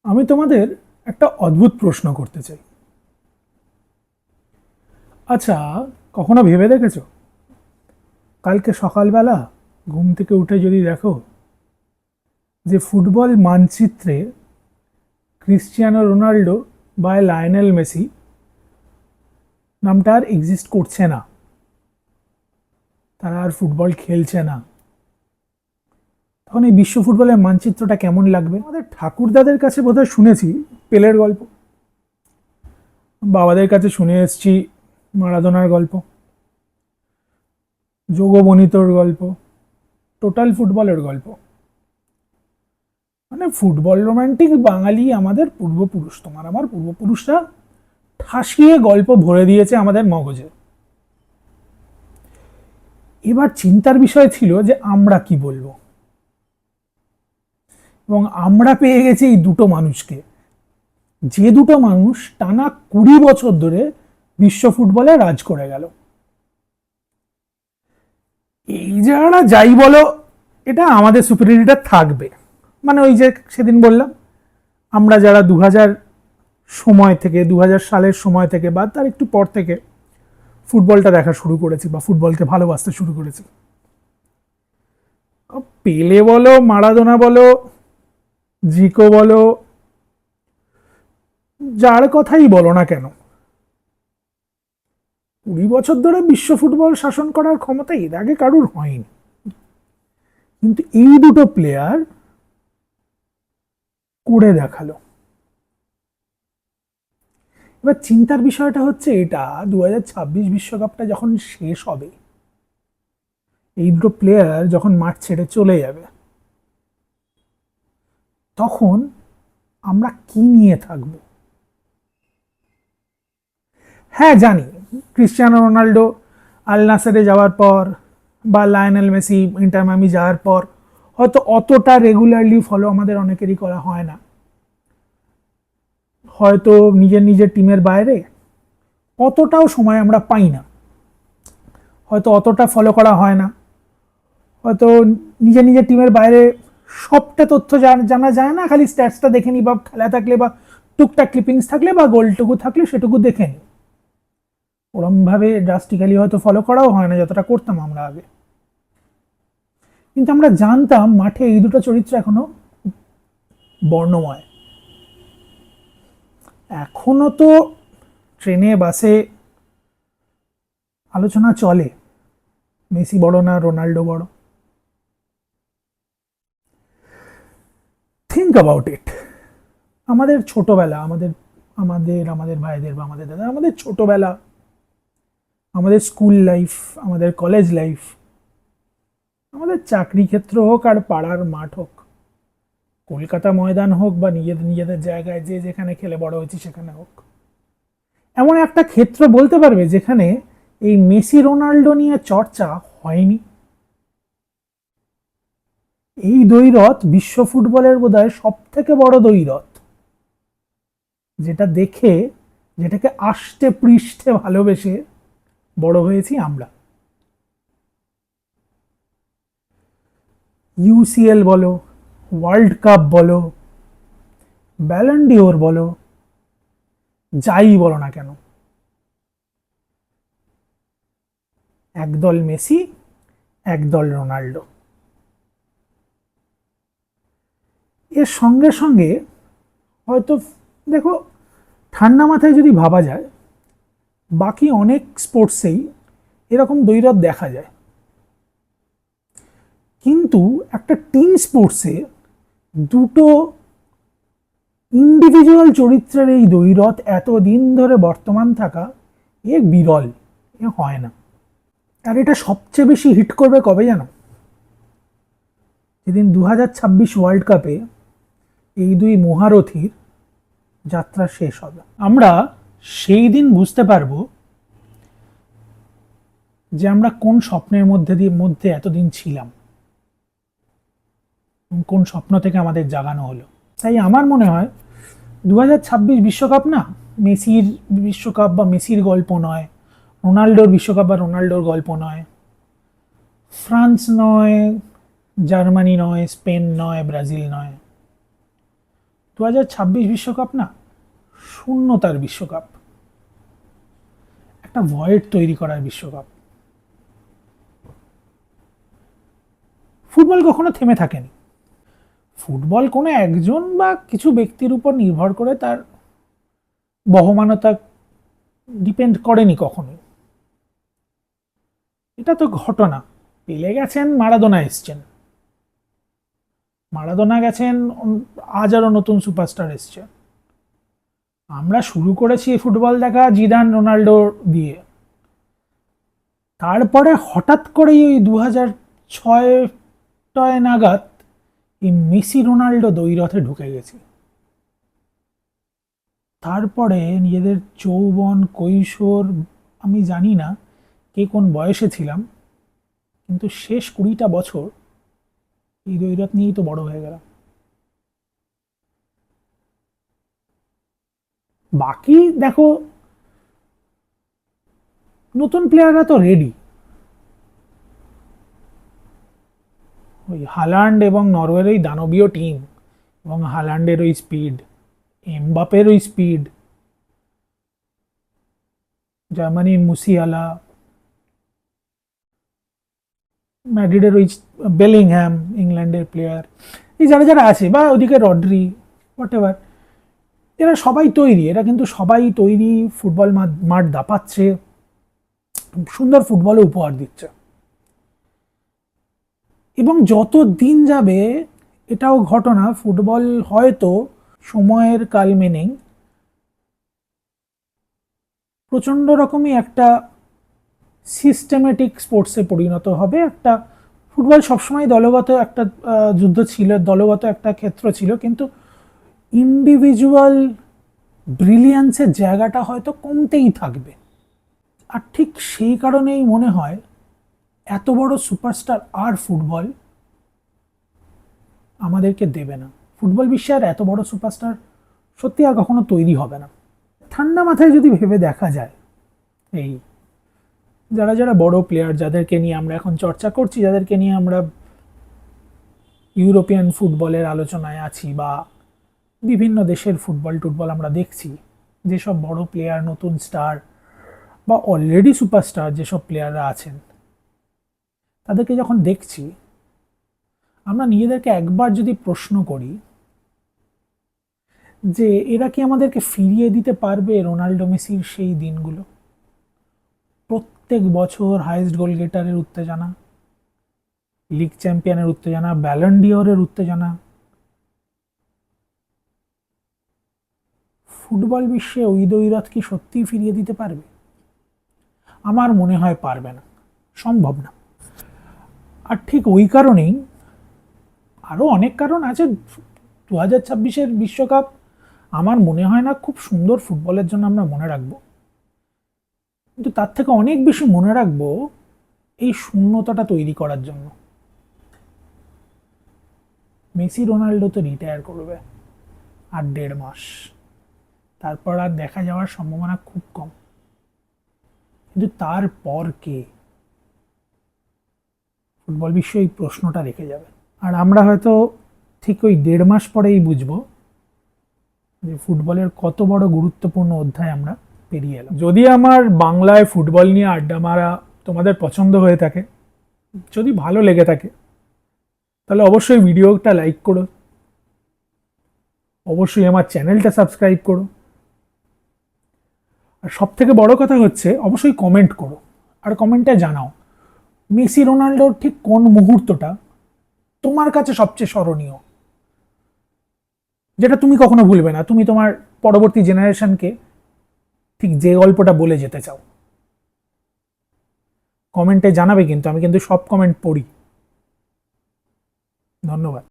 আমি তোমাদের একটা অদ্ভুত প্রশ্ন করতে চাই। আচ্ছা, কখনো ভেবে দেখেছো কালকে সকালবেলা ঘুম থেকে উঠে যদি দেখো যে ফুটবল মানচিত্রে ক্রিশ্চিয়ানো রোনাল্ডো বা লায়নেল মেসি নামটা আর এক্সিস্ট করছে না, তারা আর ফুটবল খেলছে না, তখন এই বিশ্ব ফুটবলের মানচিত্রটা কেমন লাগবে? আমাদের ঠাকুরদাদের কাছে বোধহয় শুনেছি পেলের গল্প, বাবাদের কাছে শুনে এসেছি মারাদোনার গল্প, যোগবনিতর গল্প, টোটাল ফুটবলের গল্প। মানে ফুটবল রোমান্টিক বাঙালি আমাদের পূর্বপুরুষ, তোমার আমার পূর্বপুরুষরা ঠাসিয়ে গল্প ভরে দিয়েছে আমাদের মগজে। এবার চিন্তার বিষয় ছিল যে আমরা কি বলবো, এবং আমরা পেয়ে গেছি এই দুটো মানুষকে, যে দুটো মানুষ টানা 20 বছর ধরে বিশ্ব ফুটবলে রাজ করে গেল। এই যারা যাই বলো, এটা আমাদের সুপিরিয়রিটি থাকবে। মানে ওই যে সেদিন বললাম, আমরা যারা 2000 সময় থেকে 2000 সালের সময় থেকে বা তার একটু পর থেকে ফুটবলটা দেখা শুরু করেছি বা ফুটবলকে ভালোবাসতে শুরু করেছি, পেলে বলো, মারাদোনা বলো, জিকো বলো, যার কথাই বলো না কেন, 20 বছর ধরে বিশ্ব ফুটবল শাসন করার ক্ষমতা এর আগে কারুর হয়নি। কিন্তু এই দুটো প্লেয়ার করে দেখালো। এবার চিন্তার বিষয়টা হচ্ছে এটা, 2026 বিশ্বকাপটা যখন শেষ হবে, এই দুটো প্লেয়ার যখন মাঠ ছেড়ে চলে যাবে, তখন আমরা কি নিয়ে থাকব? হ্যাঁ জানি, ক্রিশ্চিয়ানো রোনাল্ডো আল নাসেরে যাওয়ার পর বা লায়নেল মেসি ইন্টার মায়ামি যাওয়ার পর হয়তো অতটা রেগুলারলি ফলো আমাদের অনেকেরই করা হয় না, হয়তো নিজের নিজের টিমের বাইরে অতটাও সময় আমরা পাই না, হয়তো অতটা ফলো করা হয় না, হয়তো নিজের নিজের টিমের বাইরে সবটা তথ্য জানা যায় না, খালি স্ট্যাটসটা দেখে নি বা খেলা থাকলে বা টুকটাক ক্লিপিংস থাকলে বা গোলটুকু থাকলে সেটুকু দেখে নি। ওরমভাবে ড্রাস্টিক্যালি হয়তো ফলো করাও হয় না যতটা করতাম আমরা আগে। কিন্তু আমরা জানতাম মাঠে এই দুটো চরিত্র এখনো বর্ণময়। এখনো তো ট্রেনে বাসে আলোচনা চলে মেসি বড় না রোনাল্ডো বড়। Think about it. আমাদের ছোটবেলা, আমাদের আমাদের আমাদের ভাইদের বা আমাদের দাদা, আমাদের ছোটবেলা, আমাদের স্কুল লাইফ, আমাদের কলেজ লাইফ, আমাদের চাকরি ক্ষেত্র হোক আর পাড়ার মাঠ হোক, কলকাতা ময়দান হোক বা নিজেদের নিজেদের জায়গায় যে যেখানে খেলে বড় হয়েছি সেখানে হোক, এমন একটা ক্ষেত্র বলতে পারবে যেখানে এই মেসি রোনাল্ডো নিয়ে চর্চা হয়নি? এই দ্বৈরথ বিশ্ব ফুটবলের বোধহয় সব থেকে বড় দ্বৈরথ, যেটা দেখে, যেটাকে আষ্টে পৃষ্ঠে ভালোবেসে বড় হয়েছি আমরা। ইউসিএল বলো, ওয়ার্ল্ড কাপ বলো, ব্যালন্ডিওর বলো, যাই বলো না কেন, একদল মেসি, একদল রোনাল্ডো। এর সঙ্গে সঙ্গে হয়তো দেখো, ঠান্ডা মাথায় যদি ভাবা যায়, বাকি অনেক স্পোর্টসেই এরকম দ্বৈরথ দেখা যায়, কিন্তু একটা টিম স্পোর্টসে দুটো ইন্ডিভিজুয়াল চরিত্রের এই দ্বৈরথ এতদিন ধরে বর্তমান থাকা, এ বিরল, এ হয় না। আর এটা সবচেয়ে বেশি হিট করবে কবে জানো? যেদিন 2026 ওয়ার্ল্ড কাপে এই দুই মহারথীর যাত্রা শেষ হবে। আমরা সেই দিন বুঝতে পারবো যে আমরা কোন স্বপ্নের মধ্যে এতদিন ছিলাম, কোন স্বপ্ন থেকে আমাদের জাগানো হলো। তাই আমার মনে হয় 2026 বিশ্বকাপ না মেসির বিশ্বকাপ বা মেসির গল্প নয়, রোনাল্ডোর বিশ্বকাপ বা রোনাল্ডোর গল্প নয়, ফ্রান্স নয়, জার্মানি নয়, স্পেন নয়, ব্রাজিল নয়, 2026 বিশ্বকাপ না শূন্যতার বিশ্বকাপ, একটা ভয়েড তৈরি করার বিশ্বকাপ। ফুটবল কখনো থেমে থাকেনি। ফুটবল কোনো একজন বা কিছু ব্যক্তির উপর নির্ভর করে তার বহমানতা ডিপেন্ড করেনি কখনোই। এটা তো ঘটনা। পেলে গেছেন, মারাদোনা এসছেন, মারাদোনা গেছেন, আজ আরো নতুন সুপারস্টার এসছে। আমরা শুরু করেছি ফুটবল দেখা জিদান রোনাল্ডো দিয়ে, তারপরে হঠাৎ করেই ওই 2006 নাগাদ এই মেসি রোনাল্ডো দ্বৈরথে ঢুকে গেছি। তারপরে নিজেদের যৌবন কৈশোর, আমি জানি না কে কোন বয়সে ছিলাম, কিন্তু শেষ 20টা বছর এই দ্বৈরথ নিয়েই তো বড় হয়ে গেলাম। বাকি দেখো, নতুন প্লেয়াররা তো রেডি। ওই হালান্ড এবং নরওয়ের ওই দানবীয় টিম, এবং হালান্ডের ওই স্পিড, এমবাপের ওই স্পিড, জার্মানির মুসিয়ালা, ম্যাড্রিডের ওই বেলিংহ্যাম, ইংল্যান্ডের প্লেয়ার, এই যারা যারা আছে, বা ওদিকে রড্রি, হোয়াট এভার, এরা সবাই তৈরি। এরা কিন্তু সবাই তৈরি, ফুটবল মাঠ দাপাচ্ছে, সুন্দর ফুটবলে উপহার দিচ্ছে। এবং যত দিন যাবে, এটাও ঘটনা, ফুটবল হয়তো সময়ের কালমেনেই প্রচণ্ড রকমই একটা সিস্টেমেটিক স্পোর্টসে পরিণত হবে। একটা ফুটবল সবসময় দলগত একটা যুদ্ধ ছিল, দলগত একটা ক্ষেত্র ছিল, কিন্তু ইন্ডিভিজুয়াল ব্রিলিয়ান্সের জায়গাটা হয়তো কমতেই থাকবে। আর ঠিক সেই কারণেই মনে হয় এত বড় সুপারস্টার আর ফুটবল আমাদেরকে দেবে না। ফুটবল বিশ্বে আর এত বড় সুপারস্টার সত্যি আর কখনো তৈরি হবে না। ঠান্ডা মাথায় যদি ভেবে দেখা যায়, এই যারা যারা বড় প্লেয়ার, যাদেরকে নিয়ে আমরা এখন চর্চা করছি, যাদেরকে নিয়ে আমরা ইউরোপিয়ান ফুটবলের আলোচনায় আছি, বা বিভিন্ন দেশের ফুটবল টুটবল আমরা দেখছি, যেসব বড় প্লেয়ার, নতুন স্টার বা অলরেডি সুপারস্টার যেসব প্লেয়াররা আছেন, তাদেরকে যখন দেখছি, আমরা নিজেদেরকে একবার যদি প্রশ্ন করি যে এরা কি আমাদেরকে ফিরিয়ে দিতে পারবে রোনাল্ডো মেসির সেই দিনগুলো? প্রত্যেক বছর হাইয়েস্ট গোল গেটারের উত্তেজনা, লিগ চ্যাম্পিয়নের উত্তেজনা, ব্যালন ডিওরের উত্তেজনা, ফুটবল বিশ্বে ওই দ্বৈরথ কি সত্যিই ফিরিয়ে দিতে পারবে? আমার মনে হয় পারবে না, সম্ভব না। আর ঠিক ওই কারণেই, আরও অনেক কারণ আছে, 2026-এর বিশ্বকাপ আমার মনে হয় না খুব সুন্দর ফুটবলের জন্য আমরা মনে রাখবো, কিন্তু তার থেকে অনেক বেশি মনে রাখবো এই শূন্যতাটা তৈরি করার জন্য। মেসি রোনাল্ডো তো রিটায়ার করবে আর 1.5 মাস, তারপর আর দেখা যাওয়ার সম্ভাবনা খুব কম। কিন্তু তারপর কে? ফুটবল বিশ্ব এই প্রশ্নটা রেখে যাবে। আর আমরা হয়তো ঠিক ওই 1.5 মাস পরেই বুঝবো যে ফুটবলের কত বড় গুরুত্বপূর্ণ অধ্যায় আমরা পেরিয়ে এলাম। যদি আমার বাংলায় ফুটবল নিয়ে আড্ডা মারা তোমাদের পছন্দ হয়ে থাকে, যদি ভালো লেগে থাকে, তাহলে অবশ্যই ভিডিওটা লাইক করো, অবশ্যই আমার চ্যানেলটা সাবস্ক্রাইব করো, আর সব থেকে বড় কথা হচ্ছে অবশ্যই কমেন্ট করো, আর কমেন্টে জানাও মেসি রোনাল্ডোর ঠিক কোন মুহূর্তটা তোমার কাছে সবচেয়ে স্মরণীয়, যেটা তুমি কখনো ভুলবে না। তুমি তোমার পরবর্তী জেনারেশনকে ঠিক যে গল্পটা বলে যেতে চাও, কমেন্টে জানাবে। কিন্তু আমি কিন্তু সব কমেন্ট পড়ি। ধন্যবাদ।